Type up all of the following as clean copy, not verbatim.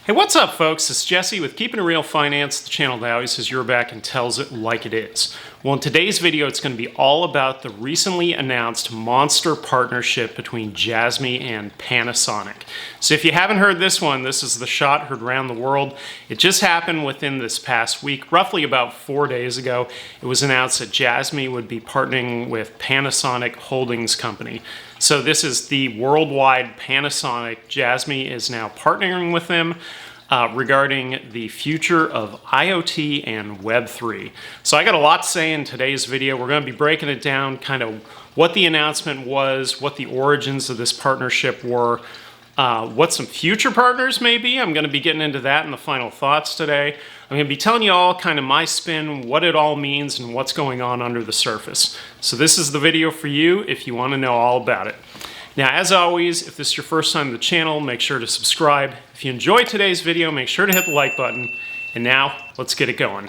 Hey, what's up, folks? It's Jesse with Keeping It Real Finance, the channel that always has your back and tells it like it is. Well, in today's video, it's going to be all about the recently announced monster partnership between Jasmy and Panasonic. So if you haven't heard this one, this is the shot heard around the world. It just happened within this past week, roughly about 4 days ago. It was announced that Jasmy would be partnering with Panasonic Holdings Company. So this is the worldwide Panasonic. Jasmy is now partnering with them regarding the future of IoT and Web3. So I got a lot to say in today's video. We're going to be breaking it down, kind of what the announcement was, what the origins of this partnership were, what some future partners may be. I'm going to be getting into that in the final thoughts today. I'm going to be telling you all kind of my spin, what it all means, and what's going on under the surface. So this is the video for you if you want to know all about it. Now, as always, if this is your first time to the channel, make sure to subscribe. If you enjoyed today's video, make sure to hit the like button. And now, let's get it going.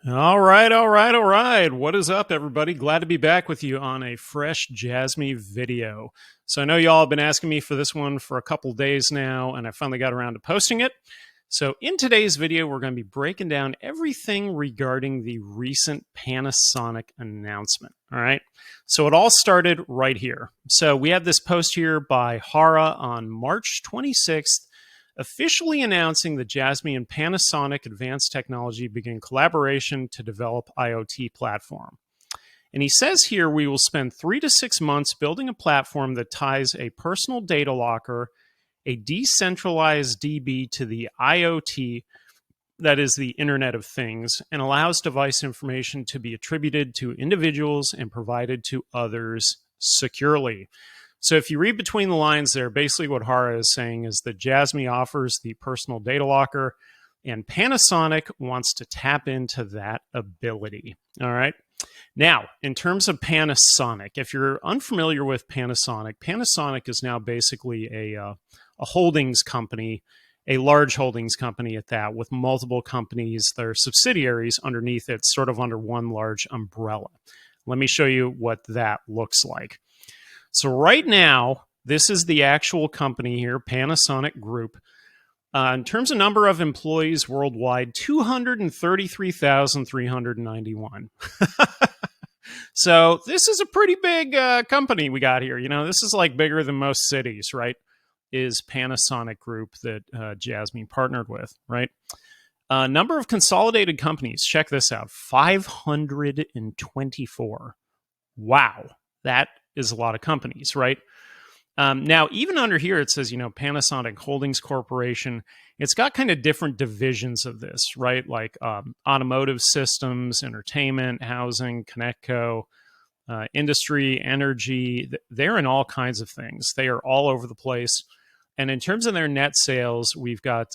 All right. What is up, everybody? Glad to be back with you on a fresh Jasmy video. So I know y'all have been asking me for this one for a couple days now, and I finally got around to posting it. So in today's video, we're going to be breaking down everything regarding the recent Panasonic announcement. All right. So it all started right here. So we have this post here by Hara on March 26th, officially announcing that Jasmy and Panasonic Advanced Technology begin collaboration to develop IoT platform. And he says here, we will spend 3 to 6 months building a platform that ties a personal data locker, a decentralized DB to the IoT, that is the Internet of Things, and allows device information to be attributed to individuals and provided to others securely. So if you read between the lines there, basically what Hara is saying is that Jasmy offers the personal data locker and Panasonic wants to tap into that ability. All right. Now, in terms of Panasonic, if you're unfamiliar with Panasonic, Panasonic is now basically a holdings company, a large holdings company at that, with multiple companies that are subsidiaries underneath it, sort of under one large umbrella. Let me show you what that looks like. So right now, this is the actual company here, Panasonic Group. In terms of number of employees worldwide, 233,391. So this is a pretty big company we got here. You know, this is like bigger than most cities, right? Is Panasonic Group that Jasmy partnered with, right? Number of consolidated companies, check this out, 524. Wow, that is a lot of companies, right? Now, even under here, it says, Panasonic Holdings Corporation. It's got kind of different divisions of this, right? Like automotive systems, entertainment, housing, Connectco, industry, energy. They're in all kinds of things. They are all over the place. And in terms of their net sales, we've got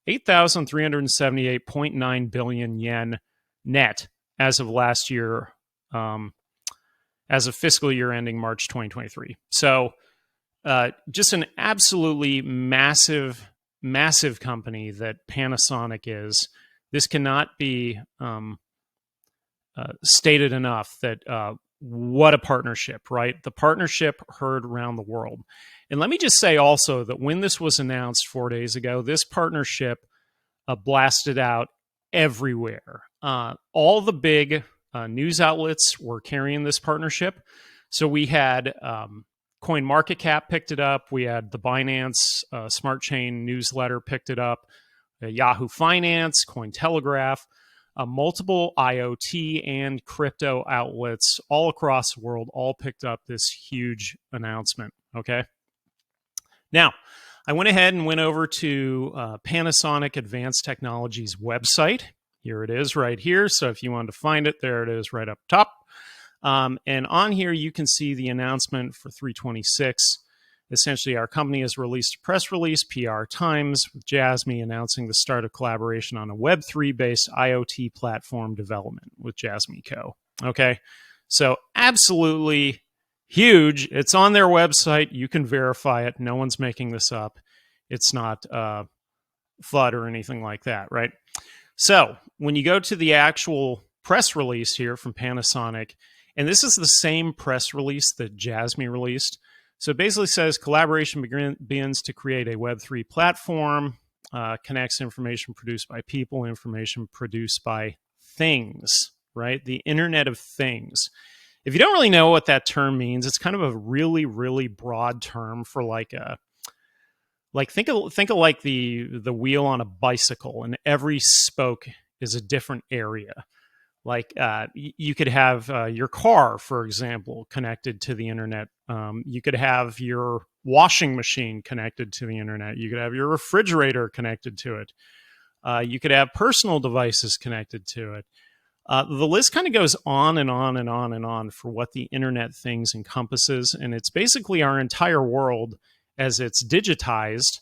8,378.9 billion yen net as of last year, as of fiscal year ending March 2023. So just an absolutely massive company that Panasonic is. This cannot be stated enough that what a partnership, right? The partnership heard around the world. And let me just say also that when this was announced 4 days ago, this partnership blasted out everywhere. All the big news outlets were carrying this partnership. So we had CoinMarketCap picked it up. We had the Binance Smart Chain newsletter picked it up. Yahoo Finance, Cointelegraph, multiple IoT and crypto outlets all across the world all picked up this huge announcement. Okay. Now, I went ahead and went over to Panasonic Advanced Technology's website. Here it is right here. So if you wanted to find it, there it is right up top. And on here, you can see the announcement for 326. Essentially, our company has released a press release, PR Times, with Jasmy announcing the start of collaboration on a Web3-based IoT platform development with Jasmy Co. Okay, so absolutely huge. It's on their website. You can verify it. No one's making this up. It's not FUD or anything like that, right? So when you go to the actual press release here from Panasonic, and this is the same press release that Jasmy released. So it basically says collaboration begins to create a Web3 platform, connects information produced by people, information produced by things, right? The Internet of Things. If you don't really know what that term means, it's kind of a really, really broad term for think of like the wheel on a bicycle, and every spoke is a different area. Like you could have your car, for example, connected to the internet. You could have your washing machine connected to the internet. You could have your refrigerator connected to it. You could have personal devices connected to it. The list kind of goes on and on and on and on for what the Internet Things encompasses. And it's basically our entire world as it's digitized.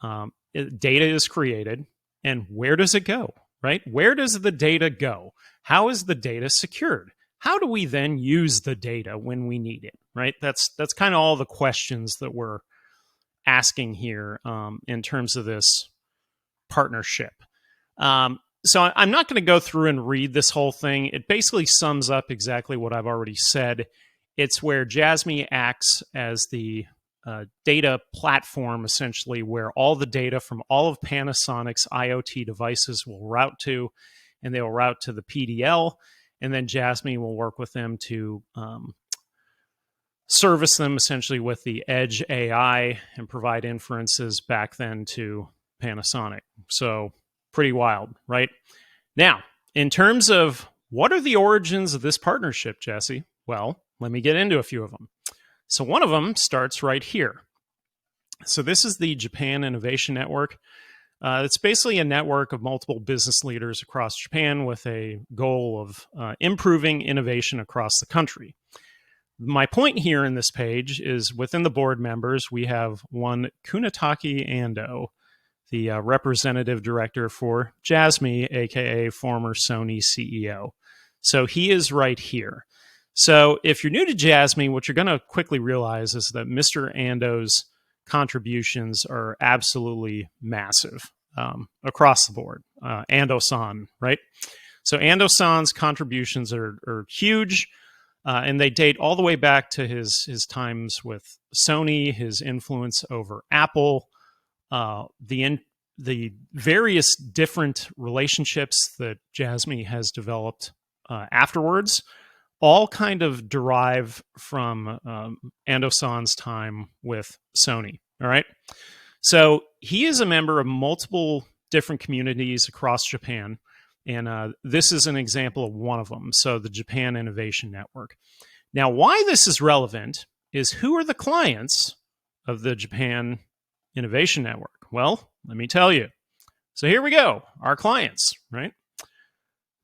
Data is created. And where does it go, right? Where does the data go? How is the data secured? How do we then use the data when we need it, right? That's kind of all the questions that we're asking here in terms of this partnership. So I'm not going to go through and read this whole thing. It basically sums up exactly what I've already said. It's where Jasmy acts as the data platform, essentially, where all the data from all of Panasonic's IoT devices will route to, and they will route to the PDL, and then Jasmy will work with them to service them essentially with the edge AI and provide inferences back then to Panasonic. So pretty wild, right? Now, in terms of what are the origins of this partnership, Jesse? Well, let me get into a few of them. So one of them starts right here. So this is the Japan Innovation Network. It's basically a network of multiple business leaders across Japan with a goal of improving innovation across the country. My point here in this page is within the board members, we have one Kunitake Ando, the representative director for Jasmy, aka former Sony CEO. So he is right here. So if you're new to Jasmy, what you're going to quickly realize is that Mr. Ando's contributions are absolutely massive across the board. Ando-san, right? So Ando-san's contributions are huge, and they date all the way back to his times with Sony, his influence over Apple, the various different relationships that Jasmy has developed afterwards, all kind of derive from Ando-san's time with Sony. All right. So he is a member of multiple different communities across Japan. And this is an example of one of them. So the Japan Innovation Network. Now, why this is relevant is who are the clients of the Japan Innovation Network? Well, let me tell you. So here we go. Our clients, right?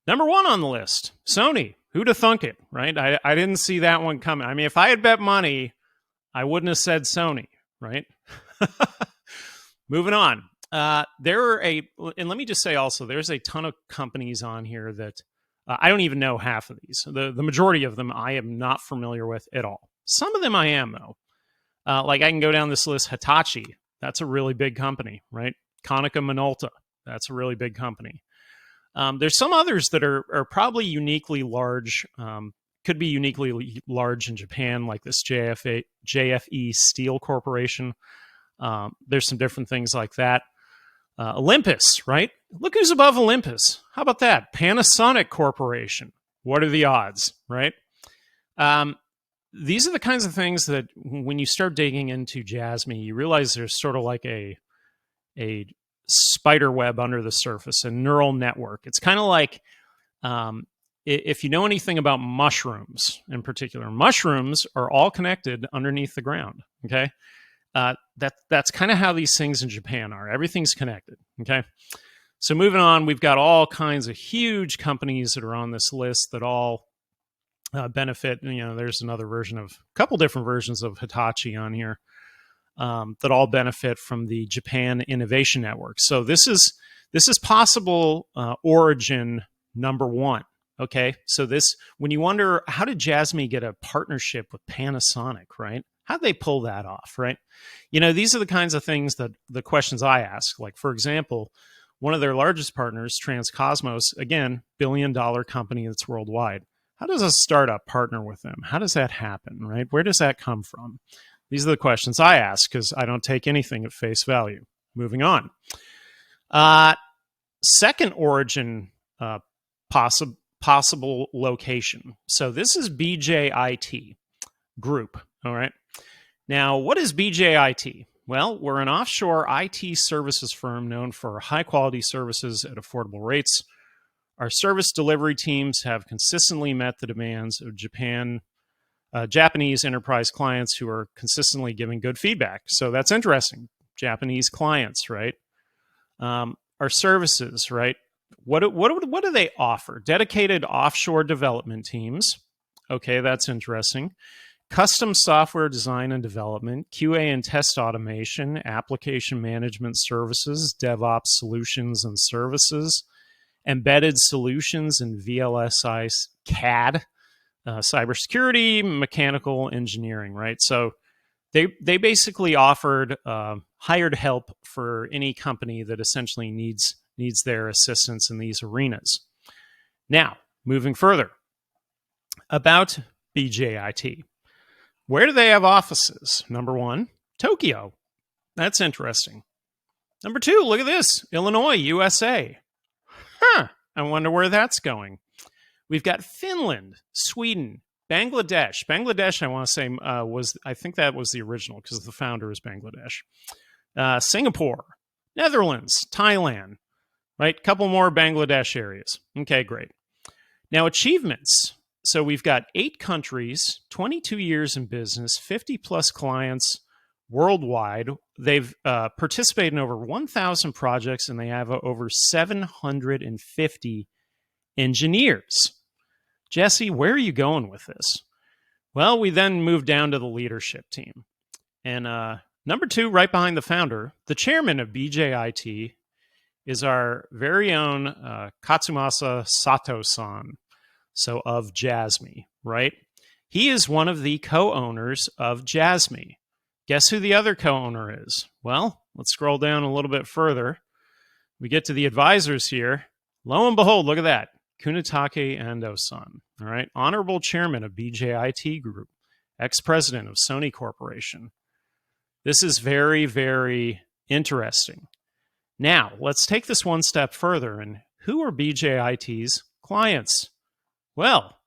Number one on the list, Sony. Who'd have thunk it, right? I didn't see that one coming. I mean, if I had bet money, I wouldn't have said Sony, right? Moving on. And let me just say also, there's a ton of companies on here that I don't even know half of these. The majority of them I am not familiar with at all. Some of them I am, though. Like I can go down this list. Hitachi, that's a really big company, right? Konica Minolta, that's a really big company. There's some others that are probably uniquely large, could be uniquely large in Japan, like this JFE Steel Corporation. There's some different things like that. Olympus, right? Look who's above Olympus. How about that? Panasonic Corporation. What are the odds, right? These are the kinds of things that when you start digging into Jasmy, you realize there's sort of like a spider web under the surface, a neural network. It's kind of like if you know anything about mushrooms in particular, mushrooms are all connected underneath the ground, okay? That's kind of how these things in Japan are. Everything's connected, okay? So moving on, we've got all kinds of huge companies that are on this list that all benefit. You know, there's a couple different versions of Hitachi on here. That all benefit from the Japan Innovation Network. So this is possible origin number one. Okay, so when you wonder how did Jasmy get a partnership with Panasonic, right? How'd they pull that off, right? You know, these are the kinds of things that the questions I ask. Like, for example, One of their largest partners, Transcosmos, again, billion-dollar company that's worldwide. How does a startup partner with them? How does that happen, right? Where does that come from? These are the questions I ask because I don't take anything at face value. Moving on. Second origin possible location. So this is BJIT Group, all right? Now, what is BJIT? Well, we're an offshore IT services firm known for high-quality services at affordable rates. Our service delivery teams have consistently met the demands of Japanese enterprise clients who are consistently giving good feedback. So that's interesting. Japanese clients, right? Our services, right? What do they offer? Dedicated offshore development teams. Okay, that's interesting. Custom software design and development, QA and test automation, application management services, DevOps solutions and services, embedded solutions and VLSI CAD, cybersecurity, mechanical engineering, right? So they basically offered hired help for any company that essentially needs their assistance in these arenas. Now, moving further, about BJIT. Where do they have offices? Number one, Tokyo. That's interesting. Number two, look at this, Illinois, USA. I wonder where that's going. We've got Finland, Sweden, Bangladesh. Bangladesh, I want to say, I think that was the original because the founder is Bangladesh. Singapore, Netherlands, Thailand, right? Couple more Bangladesh areas. Okay, great. Now, achievements. So we've got 8 countries, 22 years in business, 50 plus clients worldwide. They've participated in over 1,000 projects, and they have over 750 engineers. Jesse, where are you going with this? Well, we then moved down to the leadership team. And number 2, right behind the founder, the chairman of BJIT is our very own Katsumasa Sato-san, so of Jasmy, right? He is one of the co-owners of Jasmy. Guess who the other co-owner is? Well, let's scroll down a little bit further. We get to the advisors here. Lo and behold, look at that. Kunitake Ando-san, all right? Honorable chairman of BJIT Group, ex-president of Sony Corporation. This is very, very interesting. Now, let's take this one step further. And who are BJIT's clients? Well,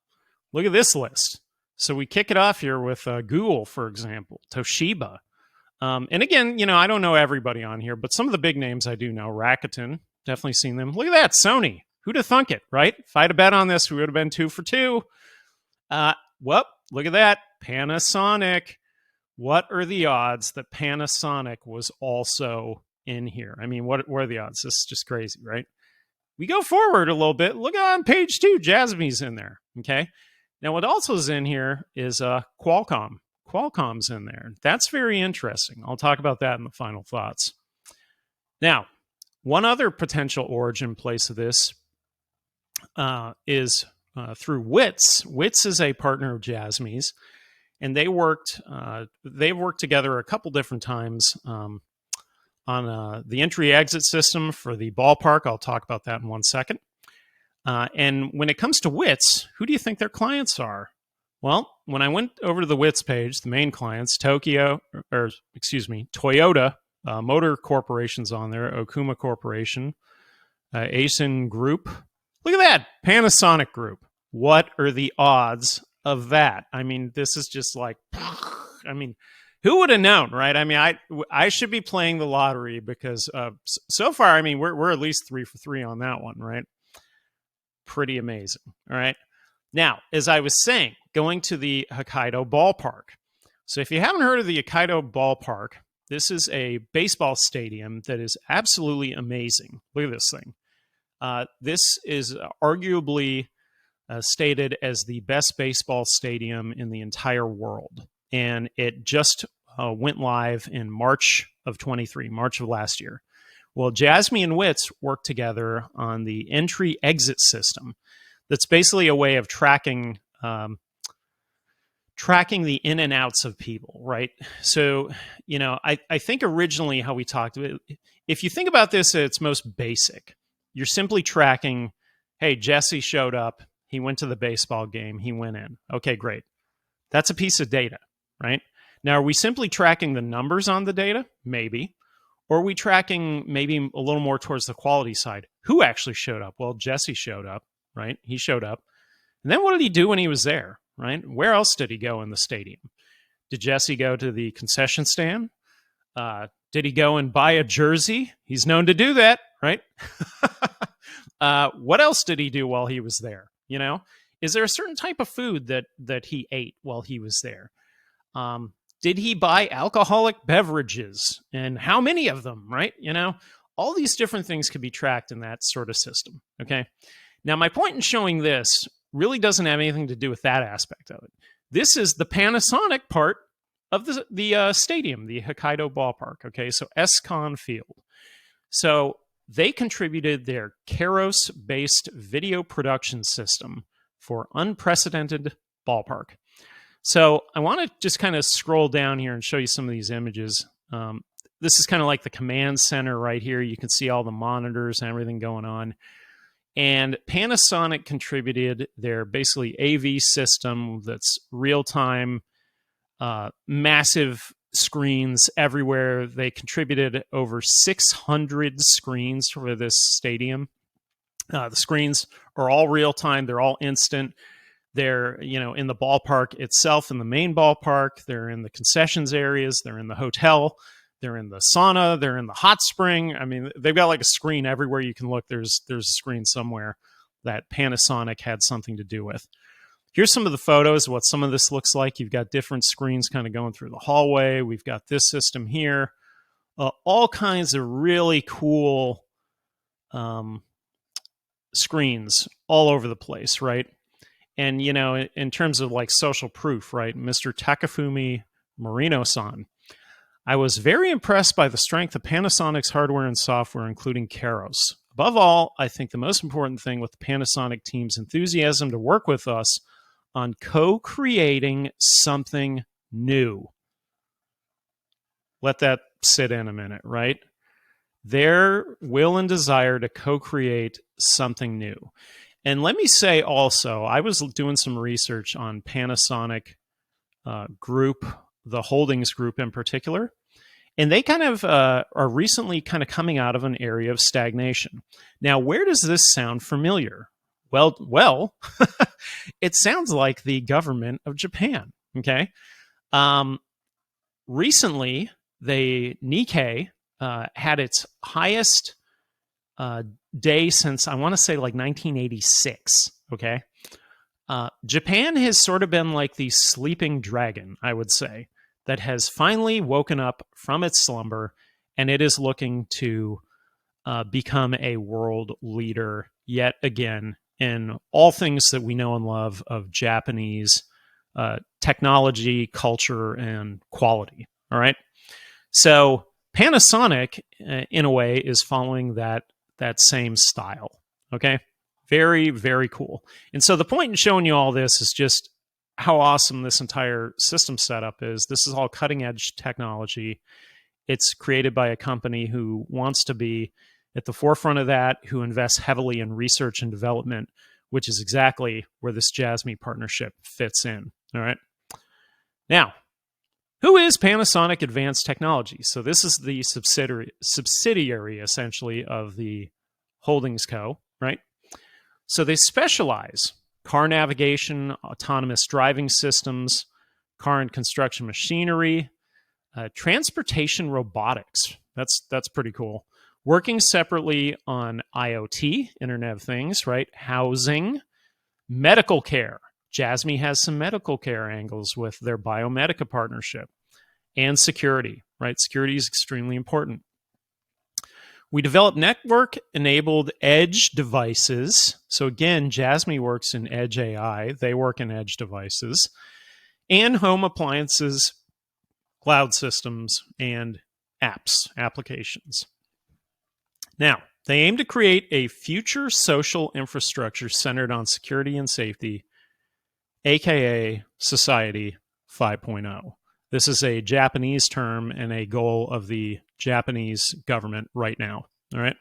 look at this list. So we kick it off here with Google, for example, Toshiba. And again, I don't know everybody on here, but some of the big names I do know. Rakuten, definitely seen them. Look at that, Sony. Who'd have thunk it, right? If I had a bet on this, we would have been 2 for 2. Well, look at that, Panasonic. What are the odds that Panasonic was also in here? I mean, what are the odds? This is just crazy, right? We go forward a little bit. Look on page 2, Jasmy's in there, okay? Now, what also is in here is Qualcomm. Qualcomm's in there. That's very interesting. I'll talk about that in the final thoughts. Now, one other potential origin place of this is through WITS. WITS is a partner of Jasmy's, and they've worked together a couple different times on the entry-exit system for the ballpark. I'll talk about that in one second. And when it comes to WITS, who do you think their clients are? Well, when I went over to the WITS page, the main clients, Toyota Motor Corporation's on there, Okuma Corporation, Asen Group. Look at that, Panasonic Group. What are the odds of that? I mean, this is just like, who would have known, right? I mean, I should be playing the lottery because so far, I mean, we're at least 3 for 3 on that one, right? Pretty amazing, all right? Now, as I was saying, going to the Hokkaido ballpark. So if you haven't heard of the Hokkaido ballpark, this is a baseball stadium that is absolutely amazing. Look at this thing. This is arguably stated as the best baseball stadium in the entire world. And it just went live in March of 23, March of last year. Well, Jasmy and WITS worked together on the entry-exit system. That's basically a way of tracking tracking the in and outs of people, right? So, I think originally how we talked about it, if you think about this at its most basic, you're simply tracking, hey, Jesse showed up, he went to the baseball game, he went in. Okay, great. That's a piece of data, right? Now, are we simply tracking the numbers on the data? Maybe. Or are we tracking maybe a little more towards the quality side? Who actually showed up? Well, Jesse showed up, right? He showed up. And then what did he do when he was there, right? Where else did he go in the stadium? Did Jesse go to the concession stand? Did he go and buy a jersey? He's known to do that, right? What else did he do while he was there? Is there a certain type of food that he ate while he was there? Did he buy alcoholic beverages, and how many of them, right? All these different things could be tracked in that sort of system. Okay. Now, my point in showing this really doesn't have anything to do with that aspect of it. This is the Panasonic part of the stadium, the Hokkaido ballpark. Okay. So S-Con Field. So they contributed their Keros-based video production system for unprecedented ballpark. So I want to just kind of scroll down here and show you some of these images. This is kind of like the command center right here. You can see all the monitors and everything going on. And Panasonic contributed their basically AV system that's real-time, massive screens everywhere. They contributed over 600 screens for this stadium. The screens are all real-time. They're all instant. They're, in the ballpark itself, in the main ballpark. They're in the concessions areas. They're in the hotel. They're in the sauna. They're in the hot spring. I mean, they've got like a screen everywhere you can look. There's a screen somewhere that Panasonic had something to do with. Here's some of the photos of what some of this looks like. You've got different screens kind of going through the hallway. We've got this system here. All kinds of really cool screens all over the place, right? And, in terms of like social proof, right? Mr. Takafumi Morino-san. I was very impressed by the strength of Panasonic's hardware and software, including Keros. Above all, I think the most important thing with the Panasonic team's enthusiasm to work with us on co-creating something new. Let that sit in a minute, right? Their will and desire to co-create something new. And let me say also, I was doing some research on Panasonic Group, the holdings group in particular, and they kind of are recently kind of coming out of an area of stagnation. Now, where does this sound familiar? Well, it sounds like the government of Japan. Okay, recently the Nikkei had its highest day since, I want to say, like 1986. Okay. Japan has sort of been like the sleeping dragon, I would say, that has finally woken up from its slumber, and it is looking to become a world leader yet again in all things that we know and love of Japanese technology, culture, and quality. All right. So Panasonic, in a way, is following that same style. Okay. Very, very cool. And so the point in showing you all this is just how awesome this entire system setup is. This is all cutting edge technology. It's created by a company who wants to be at the forefront of that, who invests heavily in research and development, which is exactly where this Jasmy partnership fits in. All right. Now, who is Panasonic Advanced Technology? So this is the subsidiary essentially of the Holdings Co., right? So they specialize car navigation, autonomous driving systems, car and construction machinery, transportation robotics. That's pretty cool. Working separately on IoT, Internet of Things, right? Housing, medical care. Jasmy has some medical care angles with their Biomedica partnership, and security, right? Security is extremely important. We develop network-enabled edge devices. So again, Jasmy works in edge AI. They work in edge devices. And home appliances, cloud systems, and applications. Now, they aim to create a future social infrastructure centered on security and safety, aka society 5.0. This is a Japanese term and a goal of the Japanese government right now. All right.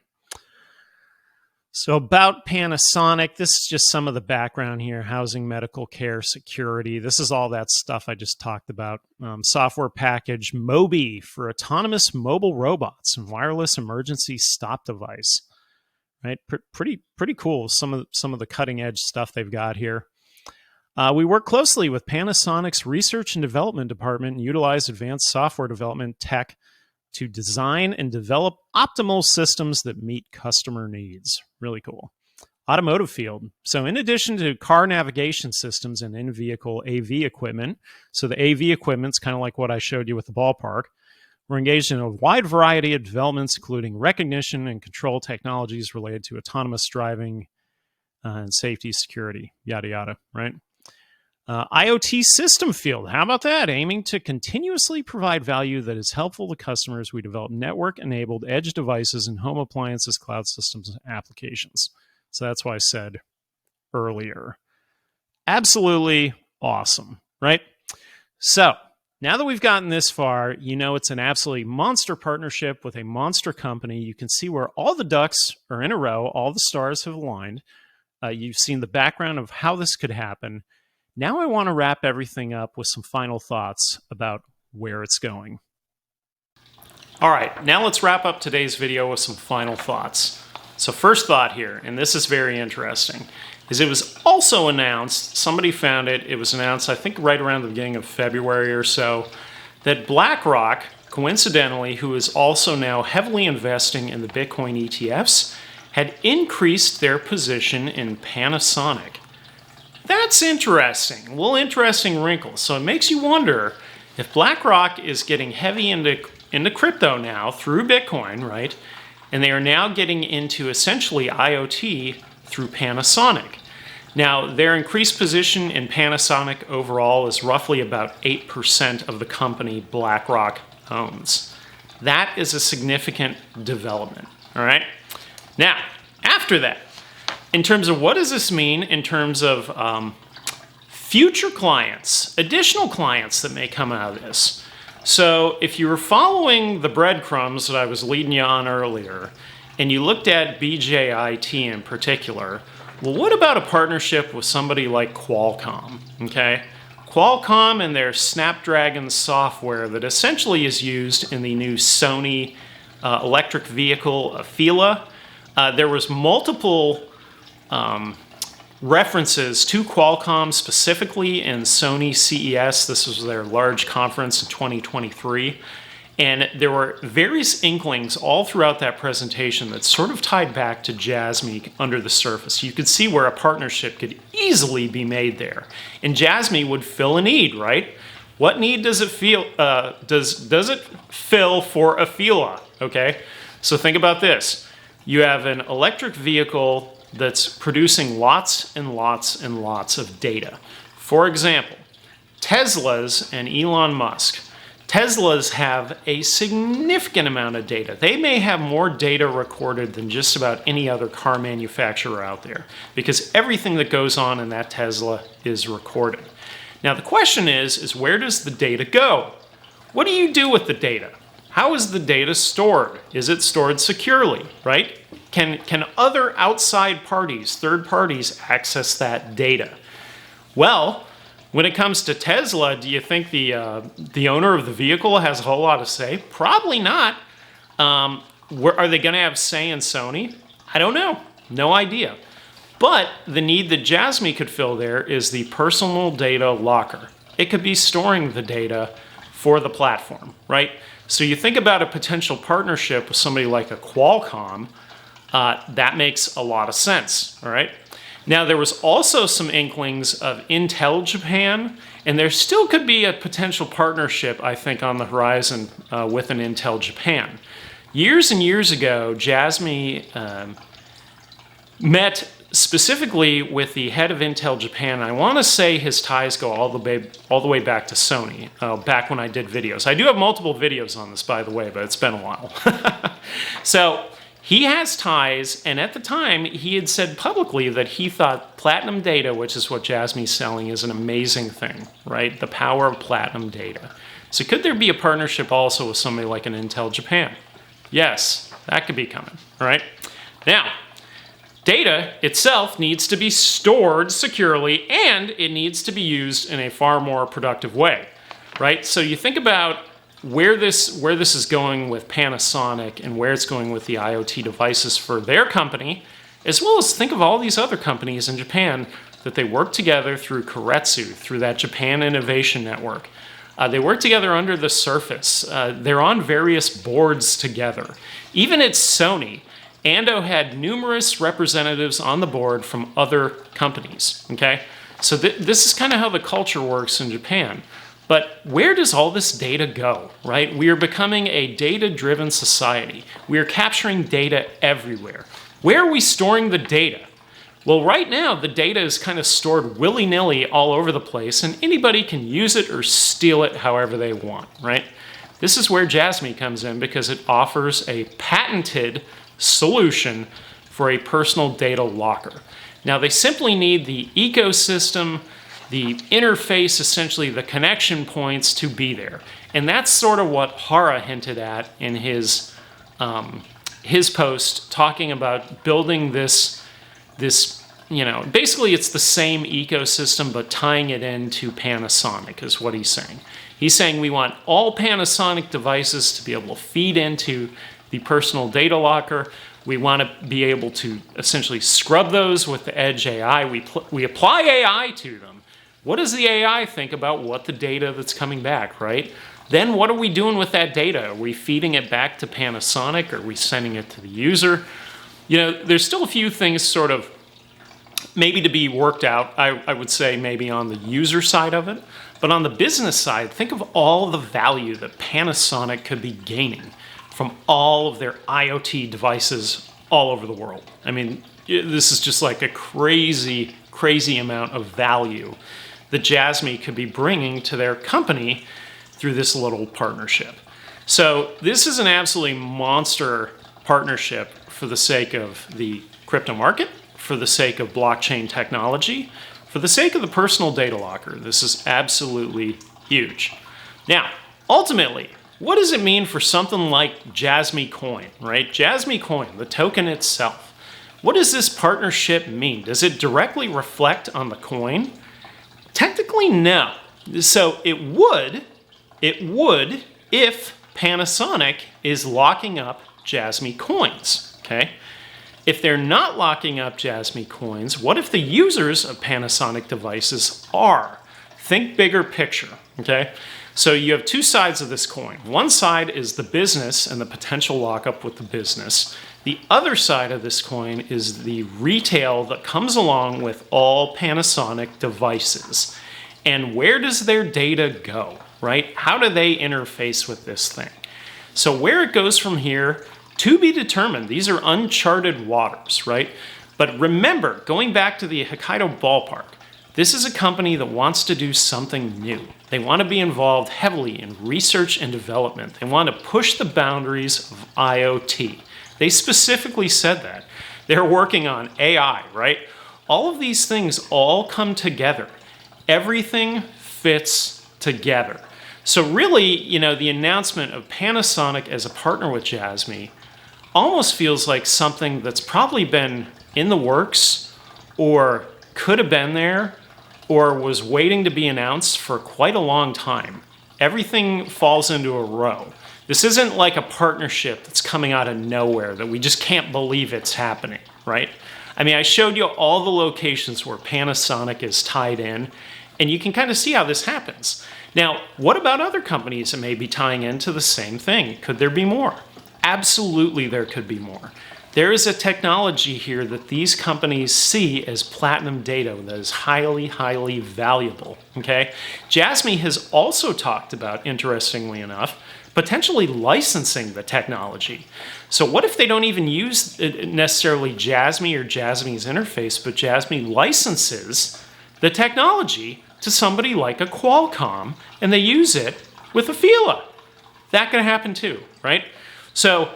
So about Panasonic, this is just some of the background here: housing, medical care, security. This is all that stuff I just talked about. Software package Mobi for autonomous mobile robots and wireless emergency stop device. Right, pretty cool. Some of the cutting edge stuff they've got here. We work closely with Panasonic's research and development department and utilize advanced software development tech to design and develop optimal systems that meet customer needs. Really cool. Automotive field. So in addition to car navigation systems and in-vehicle AV equipment, so the AV equipment's kind of like what I showed you with the ballpark, we're engaged in a wide variety of developments, including recognition and control technologies related to autonomous driving and safety, security, yada, yada, right? IoT system field. How about that? Aiming to continuously provide value that is helpful to customers, we develop network-enabled edge devices and home appliances, cloud systems, and applications. So that's why I said earlier. Absolutely awesome, right? So now that we've gotten this far, you know it's an absolutely monster partnership with a monster company. You can see where all the ducks are in a row, all the stars have aligned. You've seen the background of how this could happen. Now I want to wrap everything up with some final thoughts about where it's going. All right, now let's wrap up today's video with some final thoughts. So first thought here, and this is very interesting, is it was also announced, somebody found it, it was announced I think right around the beginning of February or so, that BlackRock, coincidentally, who is also now heavily investing in the Bitcoin ETFs, had increased their position in Panasonic. That's interesting. A little interesting wrinkle. So it makes you wonder if BlackRock is getting heavy into crypto now through Bitcoin, right? And they are now getting into essentially IoT through Panasonic. Now, their increased position in Panasonic overall is roughly about 8% of the company BlackRock owns. That is a significant development, all right? Now, after that, in terms of what does this mean in terms of future clients, additional clients that may come out of this. So if you were following the breadcrumbs that I was leading you on earlier, and you looked at BJIT in particular, well, what about a partnership with somebody like Qualcomm, okay? Qualcomm and their Snapdragon software that essentially is used in the new Sony electric vehicle Afeela. There was multiple references to Qualcomm specifically in Sony CES. This was their large conference in 2023. And there were various inklings all throughout that presentation that sort of tied back to Jasmy under the surface. You could see where a partnership could easily be made there. And Jasmy would fill a need, right? What need does it feel? Does it fill for Afeela? Okay, so think about this. You have an electric vehicle that's producing lots and lots and lots of data. For example, Tesla's and Elon Musk. Teslas have a significant amount of data. They may have more data recorded than just about any other car manufacturer out there because everything that goes on in that Tesla is recorded. Now the question is where does the data go? What do you do with the data? How is the data stored? Is it stored securely, right? Can other outside parties, third parties, access that data? Well, when it comes to Tesla, do you think the owner of the vehicle has a whole lot to say? Probably not. Are they going to have say in Sony? I don't know. No idea. But the need that Jasmy could fill there is the personal data locker. It could be storing the data for the platform, right? So you think about a potential partnership with somebody like a Qualcomm, that makes a lot of sense, all right? Now, there was also some inklings of Intel Japan, and there still could be a potential partnership, I think, on the horizon with an Intel Japan. Years and years ago, Jasmy met specifically with the head of Intel Japan. I want to say his ties go all the way back to Sony, back when I did videos. I do have multiple videos on this, by the way, but it's been a while. So he has ties, and at the time, he had said publicly that he thought platinum data, which is what Jasmy's selling, is an amazing thing, right? The power of platinum data. So could there be a partnership also with somebody like an Intel Japan? Yes, that could be coming, all right? Now, data itself needs to be stored securely, and it needs to be used in a far more productive way, right? So you think about where this is going with Panasonic and where it's going with the IoT devices for their company, as well as think of all these other companies in Japan that they work together through Keiretsu, through that Japan Innovation Network. They work together under the surface. They're on various boards together. Even at Sony, Ando had numerous representatives on the board from other companies, okay? So this is kind of how the culture works in Japan. But where does all this data go, right? We are becoming a data-driven society. We are capturing data everywhere. Where are we storing the data? Well, right now, the data is kind of stored willy-nilly all over the place, and anybody can use it or steal it however they want, right? This is where Jasmy comes in because it offers a patented solution for a personal data locker. Now, they simply need the ecosystem, the interface, essentially the connection points to be there. And that's sort of what Hara hinted at in his post talking about building this, basically it's the same ecosystem, but tying it into Panasonic is what he's saying. He's saying we want all Panasonic devices to be able to feed into the personal data locker. We want to be able to essentially scrub those with the Edge AI. We apply AI to them. What does the AI think about what the data that's coming back, right? Then what are we doing with that data? Are we feeding it back to Panasonic? Are we sending it to the user? There's still a few things sort of maybe to be worked out, I would say maybe on the user side of it. But on the business side, think of all the value that Panasonic could be gaining from all of their IoT devices all over the world. I mean, this is just like a crazy, crazy amount of value that Jasmy could be bringing to their company through this little partnership. So this is an absolutely monster partnership for the sake of the crypto market, for the sake of blockchain technology, for the sake of the personal data locker. This is absolutely huge. Now, ultimately, what does it mean for something like Jasmy Coin, right? Jasmy Coin, the token itself. What does this partnership mean? Does it directly reflect on the coin? Technically, no. So it would if Panasonic is locking up Jasmy coins, okay? If they're not locking up Jasmy coins, what if the users of Panasonic devices are? Think bigger picture, okay? So you have two sides of this coin. One side is the business and the potential lockup with the business. The other side of this coin is the retail that comes along with all Panasonic devices. And where does their data go, right? How do they interface with this thing? So where it goes from here, to be determined. These are uncharted waters, right? But remember, going back to the Hokkaido ballpark, this is a company that wants to do something new. They want to be involved heavily in research and development. They want to push the boundaries of IoT. They specifically said that. They're working on AI, right? All of these things all come together. Everything fits together. So really, the announcement of Panasonic as a partner with Jasmy almost feels like something that's probably been in the works or could have been there or was waiting to be announced for quite a long time. Everything falls into a row. This isn't like a partnership that's coming out of nowhere that we just can't believe it's happening, right? I mean, I showed you all the locations where Panasonic is tied in, and you can kind of see how this happens. Now, what about other companies that may be tying into the same thing? Could there be more? Absolutely, there could be more. There is a technology here that these companies see as platinum data that is highly, highly valuable, okay? Jasmy has also talked about, interestingly enough, potentially licensing the technology. So what if they don't even use necessarily Jasmy or Jasmy's interface, but Jasmy licenses the technology to somebody like a Qualcomm, and they use it with a Fila? That can happen too, right? So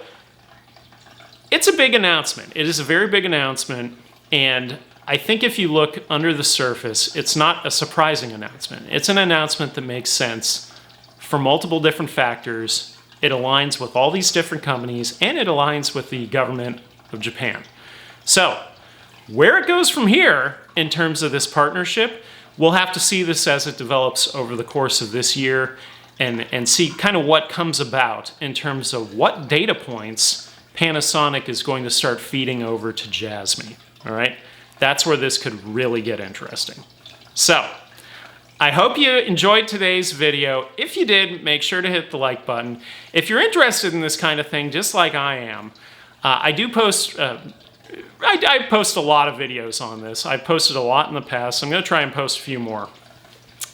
it's a big announcement. It is a very big announcement, and I think if you look under the surface, it's not a surprising announcement. It's an announcement that makes sense for multiple different factors. It aligns with all these different companies, and it aligns with the government of Japan. So, where it goes from here in terms of this partnership, we'll have to see this as it develops over the course of this year and see kind of what comes about in terms of what data points Panasonic is going to start feeding over to Jasmy, all right? That's where this could really get interesting. So, I hope you enjoyed today's video. If you did, make sure to hit the like button. If you're interested in this kind of thing, just like I am, I do post, I post a lot of videos on this. I've posted a lot in the past. I'm gonna try and post a few more.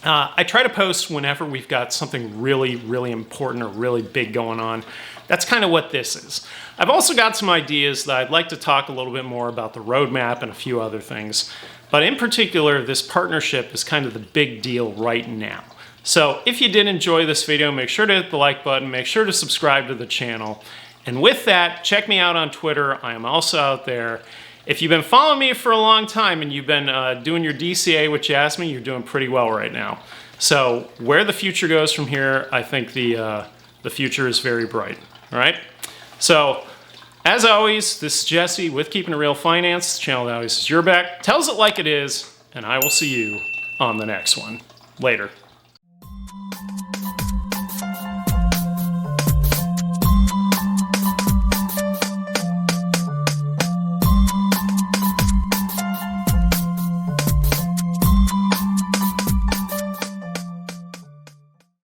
I try to post whenever we've got something really, really important or really big going on. That's kind of what this is. I've also got some ideas that I'd like to talk a little bit more about the roadmap and a few other things. But in particular, this partnership is kind of the big deal right now. So if you did enjoy this video, make sure to hit the like button, make sure to subscribe to the channel. And with that, check me out on Twitter. I am also out there. If you've been following me for a long time and you've been doing your DCA with Jasmy, you're doing pretty well right now. So where the future goes from here, I think the future is very bright. All right? So, as always, this is Jesse with Keeping It Real Finance, the channel that always has your back, tells it like it is, and I will see you on the next one. Later.